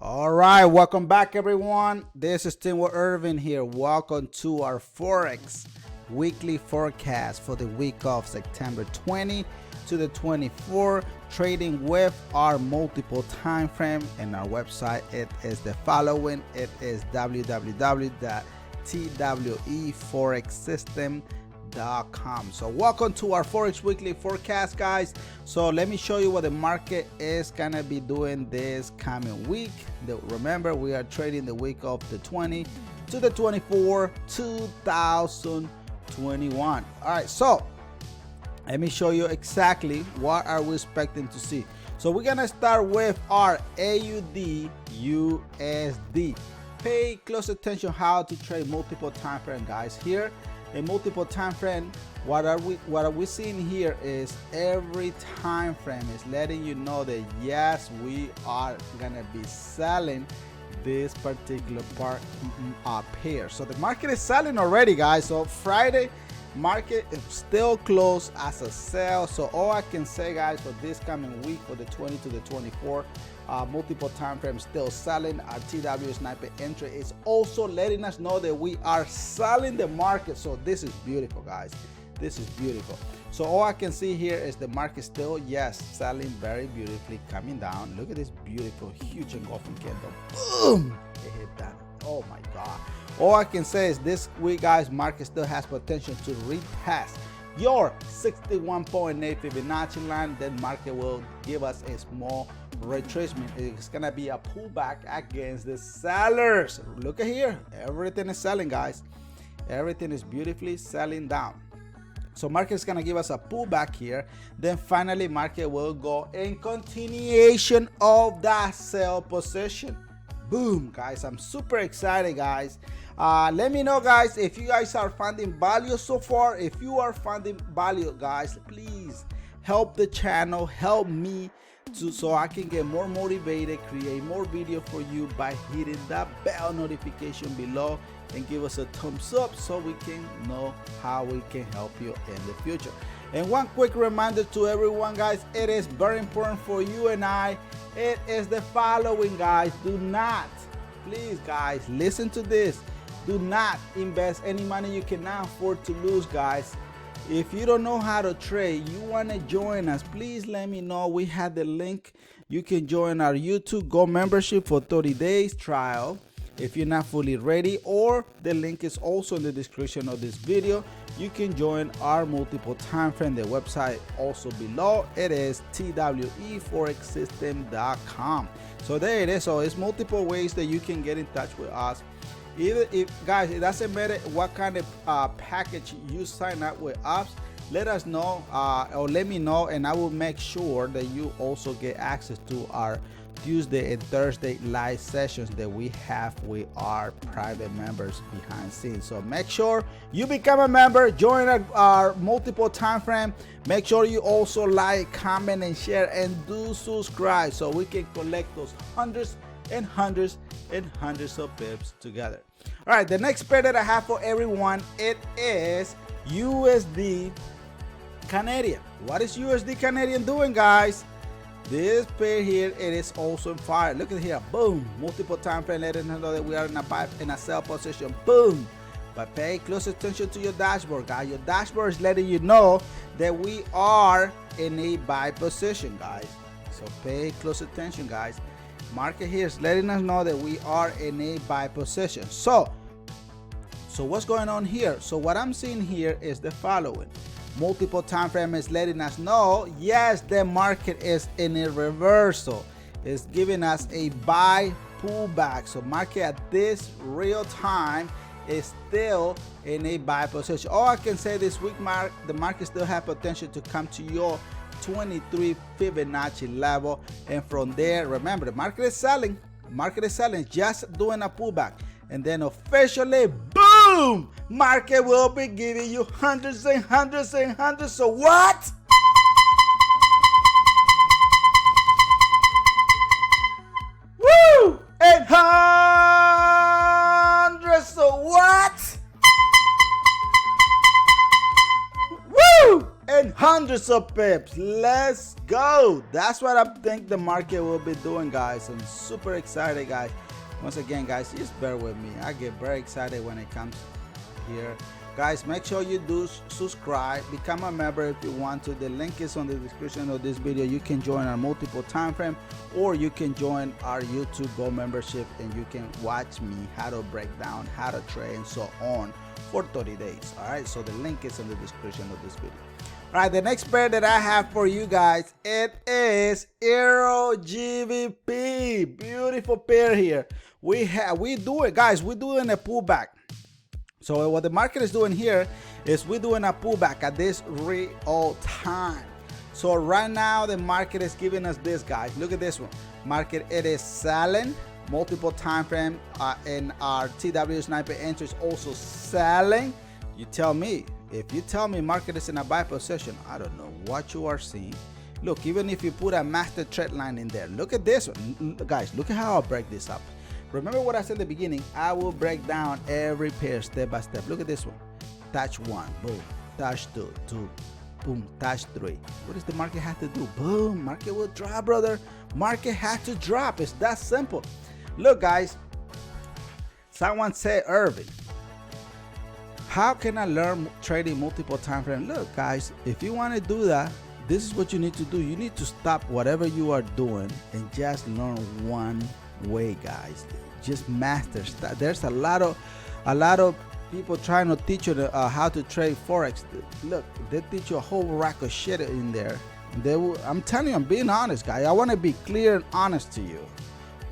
All right, welcome back, everyone. This is Teamwitherving here. Welcome to our Forex weekly forecast for the week of September 20 to the 24th, trading with our multiple time frame. And our website, it is the following. It is www.tweforexsystem.com. So welcome to our Forex weekly forecast, guys. So let me show you what the market is gonna be doing this coming week. Remember, we are trading the week of the 20 to the 24, 2021. All right, so let me show you exactly what are we expecting to see. So we're gonna start with our AUD USD. Pay close attention how to trade multiple time frame, guys. Here a multiple time frame, what are we seeing here is every time frame is letting you know that yes, we are gonna be selling this particular pair. So the market is selling already, guys. So Friday market is still closed as a sell. So all I can say, guys, for this coming week, for the 20 to the 24, multiple time frames still selling. Our TW sniper entry is also letting us know that we are selling the market. So this is beautiful, guys. This is beautiful. So all I can see here is the market still, yes, selling very beautifully, coming down. Look at this beautiful, huge engulfing candle. Boom! It hit that. Oh my God. All I can say is this week, guys, market still has potential to retest your 61.8 Fibonacci line. Then market will give us a small retracement. It's gonna be a pullback against the sellers. Look at here, everything is selling, guys. Everything is beautifully selling down. So market is gonna give us a pullback here. Then finally market will go in continuation of that sell position. Boom, guys. I'm super excited, guys. Let me know, guys, if you guys are finding value so far. If you are finding value, guys, please help the channel, help me so I can get more motivated, create more video for you by hitting that bell notification below and give us a thumbs up so we can know how we can help you in the future. And one quick reminder to everyone, guys, it is very important for you and I. It is the following, guys. Do not, please, guys, listen to this. Do not invest any money you cannot afford to lose, guys. If you don't know how to trade, you want to join us, please let me know. We have the link. You can join our YouTube Go membership for 30 days trial if you're not fully ready, or the link is also in the description of this video. You can join our multiple time frame. The website also below. It is tweforexsystem.com. So there it is. So it's multiple ways that you can get in touch with us. Guys, it doesn't matter what kind of package you sign up with us. Let us know or let me know, and I will make sure that you also get access to our Tuesday and Thursday live sessions that we have with our private members behind scenes. So make sure you become a member, join our multiple time frame. Make sure you also like, comment, and share, and do subscribe so we can collect those hundreds and hundreds and hundreds of pips together. All right, the next pair that I have for everyone, it is USD Canadian. What is USD Canadian doing, guys? This pair here, it is also on fire. Look at here, boom, multiple time frame letting us know that we are in a sell position. Boom. But pay close attention to your dashboard, guys. Your dashboard is letting you know that we are in a buy position, guys. So pay close attention, guys. Market here is letting us know that we are in a buy position. So what's going on here? So what I'm seeing here is the following. Multiple time frame is letting us know, yes, the market is in a reversal. It's giving us a buy pullback. So market at this real time is still in a buy position. All I can say this week, the market still has potential to come to your 23 Fibonacci level, and from there, remember, the market is selling. The market is selling, just doing a pullback, and then officially, boom, market will be giving you hundreds and hundreds and hundreds. So what? Woo! And hundreds. So what? Woo! And hundreds. hundreds of pips. Let's go. That's what I think the market will be doing, guys. I'm super excited, guys. Once again, guys, just bear with me. I get very excited when it comes here. Guys, make sure you do subscribe, become a member if you want to. The link is on the description of this video. You can join our multiple time frame, or you can join our YouTube Gold membership, and you can watch me how to break down, how to trade, and so on for 30 days. All right, so the link is in the description of this video. All right, the next pair that I have for you guys, it is Euro GBP. Beautiful pair here. We're doing a pullback. So what the market is doing here is we're doing a pullback at this real time. So right now the market is giving us this, guys. Look at this one. Market, it is selling multiple time frame, and our TW sniper entry is also selling. You tell me. If you tell me market is in a buy position, I don't know what you are seeing. Look, even if you put a master trend line in there, look at this one. Guys, look at how I'll break this up. Remember what I said at the beginning, I will break down every pair step by step. Look at this one. Touch 1, boom. Touch 2, boom. Touch 3. What does the market have to do? Boom, market will drop, brother. Market has to drop. It's that simple. Look, guys, someone said, Irving, how can I learn trading multiple time frames? Look, guys, if you want to do that, this is what you need to do. You need to stop whatever you are doing and just learn one way, guys. Just master. There's a lot of people trying to teach you how to trade forex. Look, they teach you a whole rack of shit in there. I'm telling you, I'm being honest, guys. I want to be clear and honest to you.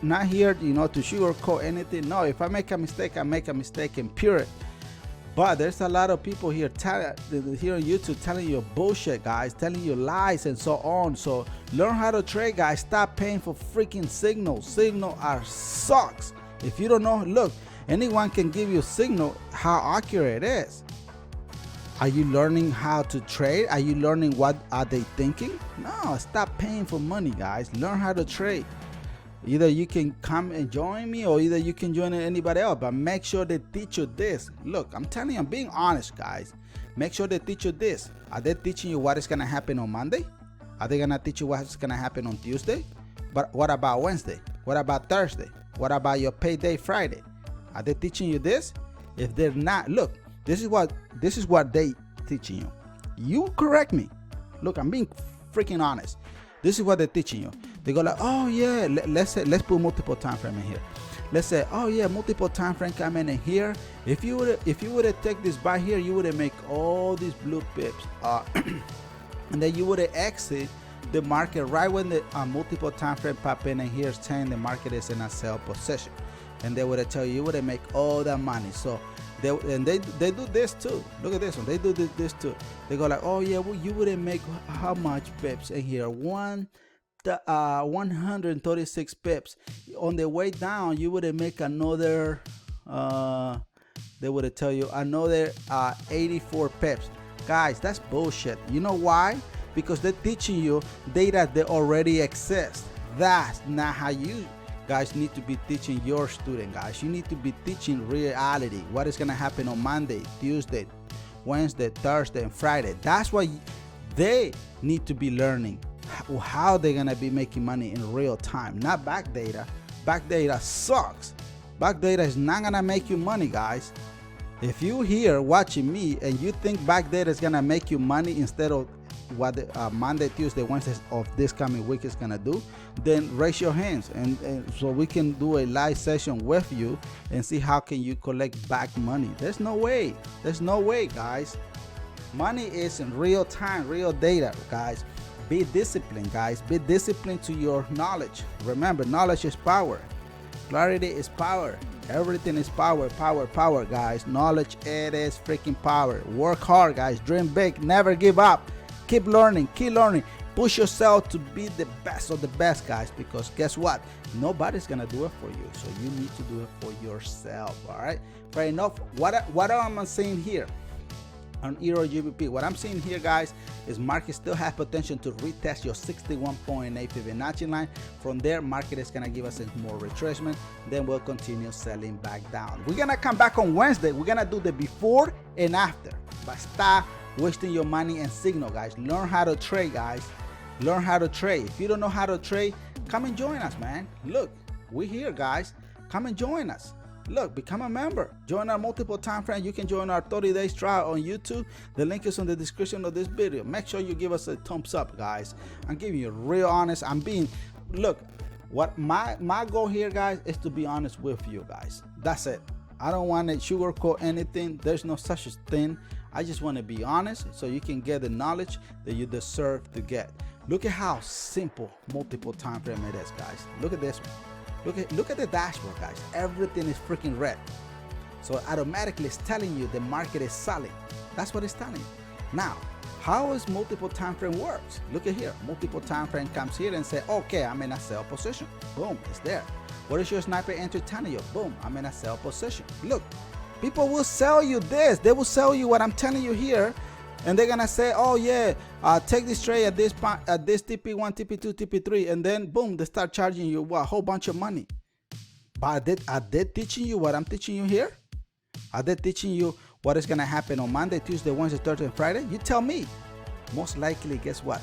Not here, to sugarcoat anything. No, if I make a mistake, I make a mistake, and period. But there's a lot of people here here on YouTube telling you bullshit, guys, telling you lies and so on. So learn how to trade, guys. Stop paying for freaking signals. Signal are sucks. If you don't know, look, anyone can give you a signal how accurate it is. Are you learning how to trade? Are you learning what are they thinking? No, stop paying for money, guys. Learn how to trade. Either you can come and join me, or either you can join anybody else, but make sure they teach you this. Look, I'm telling you, I'm being honest, guys. Make sure they teach you this. Are they teaching you what is going to happen on Monday? Are they going to teach you what's going to happen on Tuesday? But what about Wednesday? What about Thursday? What about your payday Friday? Are they teaching you this? If they're not, look, this is what they teaching you. You correct me. Look, I'm being freaking honest. This is what they're teaching you. They go like, oh yeah, let's put multiple time frame in here. Let's say, oh yeah, multiple time frame coming in here. If you would have take this buy here, you would have make all these blue pips, and then you would have exit the market right when the multiple time frame pop in, and here's saying the market is in a sell position, and they would have tell you would have make all that money. So they do this too. Look at this one. They do this too. They go like, oh yeah, well, you would have make how much pips in here? 136 pips. On the way down, you would have make another. They would have tell you another 84 pips. Guys, that's bullshit. You know why? Because they're teaching you data that already exists. That's not how you guys need to be teaching your student, guys. You need to be teaching reality. What is gonna happen on Monday, Tuesday, Wednesday, Thursday, and Friday. That's what they need to be learning. How they're gonna be making money in real time, not back data. Back data sucks. Back data is not gonna make you money, guys. If you here watching me and you think back data is gonna make you money instead of what Monday, Tuesday, Wednesday of this coming week is gonna do, then raise your hands and so we can do a live session with you and see how can you collect back money. There's no way, guys. Money is in real time, real data, guys. Be disciplined, guys. Be disciplined to your knowledge. Remember, knowledge is power. Clarity is power. Everything is power, guys. Knowledge, it is freaking power. Work hard, guys. Dream big. Never give up. Keep learning. Push yourself to be the best of the best, guys, because guess what? Nobody's gonna do it for you, so you need to do it for yourself. All right, fair enough. What am I saying here on Euro GBP? What I'm seeing here, guys, is market still has potential to retest your 61.8 Fibonacci line. From there, market is gonna give us a more retracement, then we'll continue selling back down. We're gonna come back on Wednesday. We're gonna do the before and after, but stop wasting your money and signal, guys. Learn how to trade, guys. Learn how to trade. If you don't know how to trade, come and join us, man. Look, we're here, guys. Come and join us. Look, become a member. Join our multiple time frame. You can join our 30 days trial on YouTube. The link is in the description of this video. Make sure you give us a thumbs up, guys. I'm giving you real honest. Look, what my goal here, guys, is to be honest with you guys. That's it. I don't want to sugarcoat anything. There's no such thing. I just want to be honest so you can get the knowledge that you deserve to get. Look at how simple multiple time frame it is, guys. Look at this one. Look at the dashboard, guys. Everything is freaking red. So automatically it's telling you the market is selling. That's what it's telling you. Now, how is multiple time frame works? Look at here. Multiple time frame comes here and say, okay, I'm in a sell position. Boom, it's there. What is your sniper entry telling you? Boom, I'm in a sell position. Look, people will sell you this. They will sell you what I'm telling you here. And they're gonna say, oh yeah, take this trade at this TP1, TP2, TP3, and then boom, they start charging you a whole bunch of money. But are they teaching you what I'm teaching you here? Are they teaching you what is gonna happen on Monday, Tuesday, Wednesday, Thursday, and Friday? You tell me. Most likely, guess what?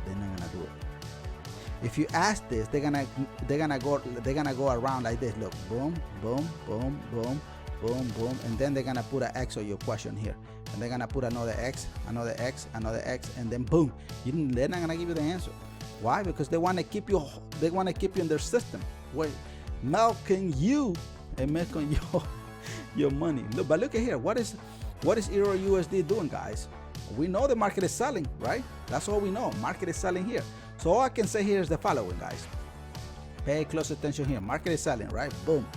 They're not gonna do it. If you ask this, they're gonna go around like this. Look, boom, boom, boom, boom, boom, boom, and then they're gonna put an X on your question here. And they're gonna put another X, another X, another X, and then boom, they're not gonna give you the answer. Why? Because they want to keep you. They want to keep you in their system, where milking you and making your money. Look, but look at here. What is Euro USD doing, guys? We know the market is selling, right? That's all we know. Market is selling here. So all I can say here is the following, guys. Pay close attention here. Market is selling, right? Boom.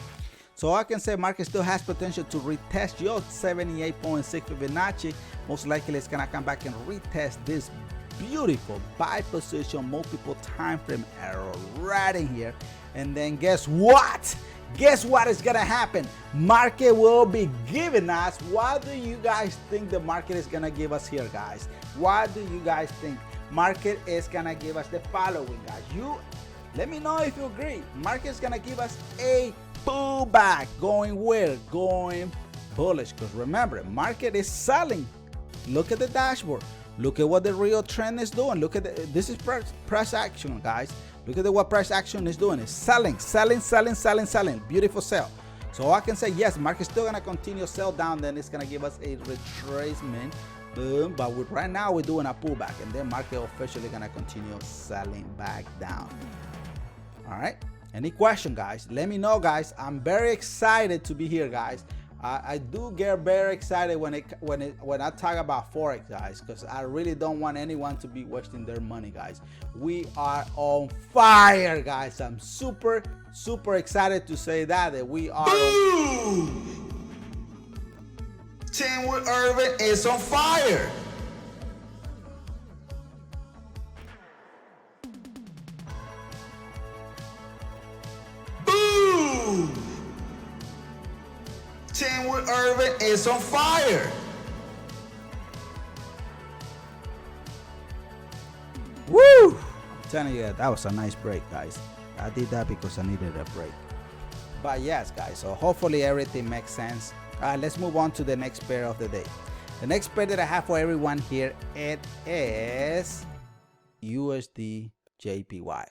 So I can say market still has potential to retest your 78.6 Fibonacci. Most likely it's gonna come back and retest this beautiful buy position multiple time frame arrow right in here. And then guess what? Guess what is gonna happen? Market will be giving us. What do you guys think the market is gonna give us here, guys? What do you guys think? Market is gonna give us the following, guys. You let me know if you agree. Market is gonna give us a pullback. Going where? Going bullish. Because remember, market is selling. Look at the dashboard. Look at what the real trend is doing. Look at this is price action, guys. Look at what price action is doing. It's selling, selling, selling, selling, selling. Beautiful sell. So I can say yes, market's still gonna continue sell down. Then it's gonna give us a retracement. Boom. But right now we're doing a pullback, and then market officially gonna continue selling back down. All right. Any question, guys? Let me know, guys. I'm very excited to be here, guys. I do get very excited when I talk about Forex, guys, because I really don't want anyone to be wasting their money, guys. We are on fire, guys. I'm super excited to say that we are. Teamwitherving is on fire. Teamwitherving is on fire. Woo! I'm telling you, that was a nice break, guys. I did that because I needed a break. But yes, guys, so hopefully everything makes sense. Let's move on to the next pair of the day. The next pair that I have for everyone here, it is USD JPY.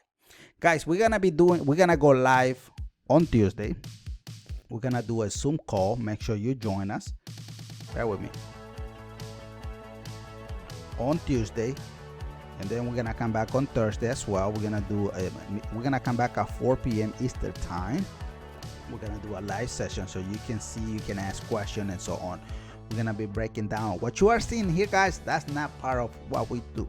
Guys, we're gonna go live on Tuesday. We're gonna do a Zoom call. Make sure you join us. Bear with me. On Tuesday, and then we're gonna come back on Thursday as well. We're gonna come back at 4 p.m. Eastern time. We're gonna do a live session so you can see, you can ask questions and so on. We're gonna be breaking down what you are seeing here, guys. That's not part of what we do.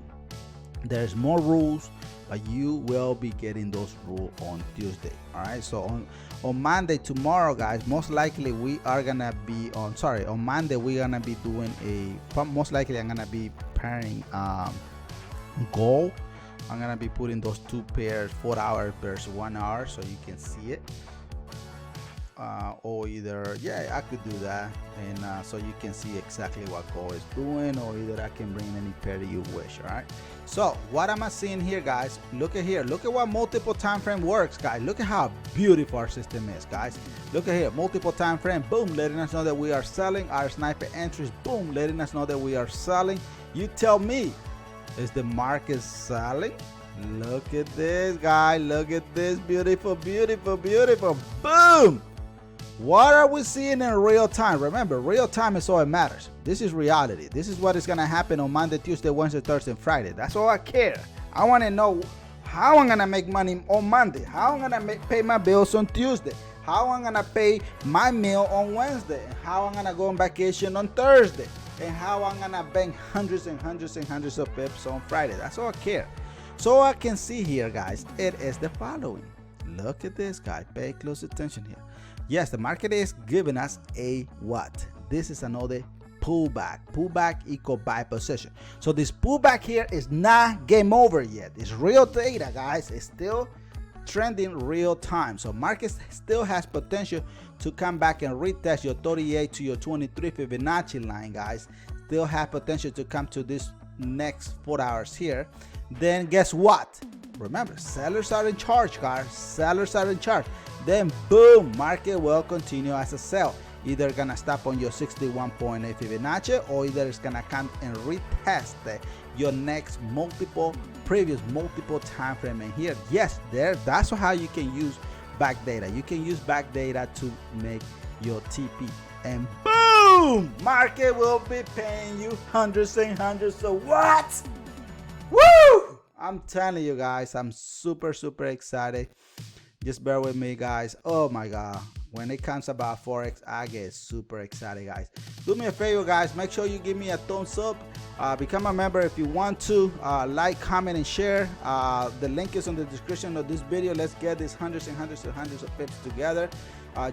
There's more rules, but you will be getting those rules on Tuesday. All right, so on Monday, tomorrow, guys, most likely we are gonna be on Monday we're gonna be doing most likely I'm gonna be pairing gold. I'm gonna be putting those two pairs, 4 hours versus 1 hour, so you can see it. or either, yeah, I could do that, and so you can see exactly what gold is doing, or either I can bring any pair you wish. All right, so what am I seeing here, guys? Look at here, look at what multiple time frame works, guys. Look at how beautiful our system is, guys. Look at here, multiple time frame, boom, letting us know that we are selling. Our sniper entries, boom, letting us know that we are selling. You tell me, is the market selling? Look at this, guy. Look at this. Beautiful, beautiful, beautiful. Boom! What are we seeing in real time? Remember, real time is all it matters. This is reality. This is what is going to happen on Monday, Tuesday, Wednesday, Thursday, and Friday. That's all I care. I want to know how I'm going to make money on Monday, how I'm going to pay my bills on Tuesday, how I'm going to pay my meal on Wednesday, and how I'm going to go on vacation on Thursday, and how I'm going to bank hundreds and hundreds and hundreds of pips on Friday. That's all I care. So I can see here, guys, it is the following. Look at this, guy. Pay close attention here. Yes, the market is giving us a what? This is another pullback. Pullback equal buy position. So this pullback here is not game over yet. It's real data, guys. It's still trending real time. So market still has potential to come back and retest your 38 to your 23 Fibonacci line, guys. Still have potential to come to this next 4 hours here. Then guess what? Remember, sellers are in charge, guys. Sellers are in charge. Then boom, market will continue as a sell. Either gonna stop on your 61.8 Fibonacci, or either it's gonna come and retest your next previous multiple time frame. And here, yes, that's how you can use back data. You can use back data to make your TP. And boom, market will be paying you hundreds and hundreds of what? Woo! I'm telling you, guys, I'm super excited. Just bear with me, guys. Oh my God, when it comes about Forex, I get super excited, guys. Do me a favor, guys, make sure you give me a thumbs up. Become a member if you want to. Like, comment, and share. The link is in the description of this video. Let's get these hundreds and hundreds and hundreds of pips together.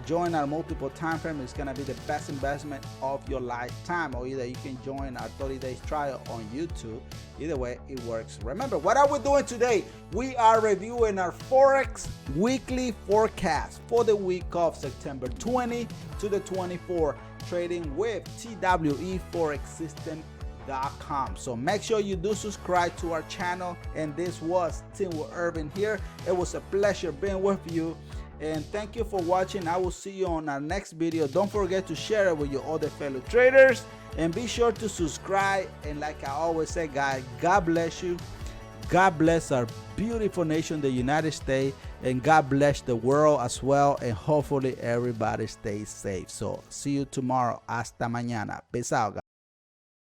Join our multiple time frame. It's gonna be the best investment of your lifetime. Or either you can join our 30 days trial on YouTube. Either way, it works. Remember, what are we doing today? We are reviewing our Forex weekly forecast for the week of September 20 to the 24, trading with TWEForexSystem.com. So make sure you do subscribe to our channel. And this was Teamwitherving here. It was a pleasure being with you. And thank you for watching. I will see you on our next video. Don't forget to share it with your other fellow traders. And be sure to subscribe. And like I always say, guys, God bless you. God bless our beautiful nation, the United States. And God bless the world as well. And hopefully everybody stays safe. So see you tomorrow. Hasta mañana. Peace out, guys.